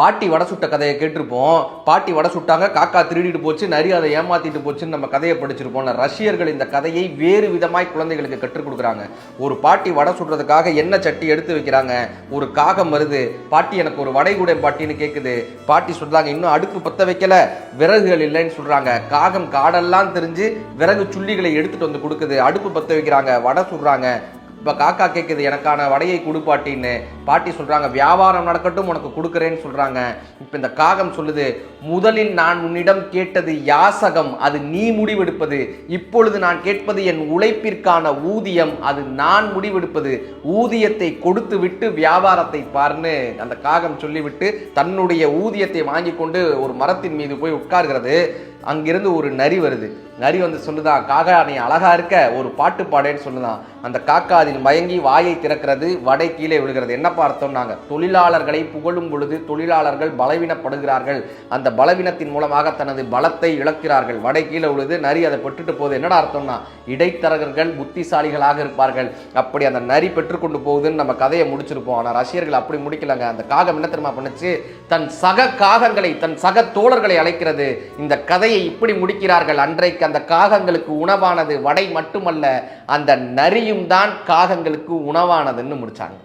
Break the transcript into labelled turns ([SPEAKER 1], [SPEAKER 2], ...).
[SPEAKER 1] பாட்டி வடை சுட்ட கதையை கேட்டிருப்போம். பாட்டி வடை சுட்டாங்க, காக்கா திருடிட்டு போச்சு, நரி அதை ஏமாத்திட்டு போச்சுன்னு நம்ம கதையை படிச்சிருப்போம்ல. ரஷ்யர்கள் இந்த கதையை வேறு விதமாய் குழந்தைகளுக்கு கற்றுக் கொடுக்குறாங்க. ஒரு பாட்டி வடை சுடுறதுக்காக எண்ணெய் சட்டி எடுத்து வைக்கிறாங்க. ஒரு காகம் வருது, பாட்டி எனக்கு ஒரு வடை கூட பாட்டின்னு கேட்குது. பாட்டி சொல்றாங்க, இன்னும் அடுப்பு பற்ற வைக்கல, விறகுகள் இல்லைன்னு சொல்றாங்க. காகம் காடெல்லாம் தெரிஞ்சு விறகு சுள்ளிகளை எடுத்துட்டு வந்து கொடுக்குது. அடுப்பு பற்ற வைக்கிறாங்க, வடை சுடுறாங்க. இப்போ காக்கா கேட்குது, எனக்கான வடையை கொடு பாட்டின்னு. பாட்டி சொல்கிறாங்க, வியாபாரம் நடக்கட்டும், உனக்கு கொடுக்குறேன்னு சொல்கிறாங்க. இப்போ இந்த காகம் சொல்லுது, முதலில் நான் உன்னிடம் கேட்டது யாசகம், அது நீ முடிவெடுப்பது. இப்பொழுது நான் கேட்பது என் உழைப்பிற்கான ஊதியம், அது நான் முடிவெடுப்பது. ஊதியத்தை கொடுத்து விட்டு வியாபாரத்தை பார்ன்னு அந்த காகம் சொல்லிவிட்டு தன்னுடைய ஊதியத்தை வாங்கி கொண்டு ஒரு மரத்தின் மீது போய் உட்கார்கிறது. அங்கிருந்து ஒரு நரி வருது. நரி வந்து சொல்லுதான், காக்கா நீ அழகா இருக்க, ஒரு பாட்டு பாடேன்னு சொல்லுதான். அந்த காக்கா அதில் மயங்கி வாயை திறக்கிறது, வடை கீழே விழுகிறது. என்னப்பா அர்த்தம்னாங்க, தொழிலாளர்களை புகழும் பொழுது தொழிலாளர்கள் பலவீனப்படுகிறார்கள், அந்த பலவீனத்தின் மூலமாக தனது பலத்தை இழக்கிறார்கள். வடை கீழே விழுது, நரி அதை பெற்றுட்டு போகுது. என்னடா அர்த்தம்னா, இடைத்தரகர்கள் புத்திசாலிகளாக இருப்பார்கள், அப்படி அந்த நரி பெற்றுக்கொண்டு போகுதுன்னு நம்ம கதையை முடிச்சிருப்போம். ஆனால் ரஷ்யர்கள் அப்படி முடிக்கலங்க. அந்த காகம் என்ன தெரியுமா பண்ணுச்சு, தன் சக காகங்களை, தன் சக தோழர்களை அழைக்கிறது. இந்த கதையை இப்படி முடிக்கிறார்கள். அன்றைக்கு அந்த காகங்களுக்கு உணவானது வடை மட்டுமல்ல, அந்த நரியும் தான் காகங்களுக்கு உணவானதுன்னு முடிச்சாங்க.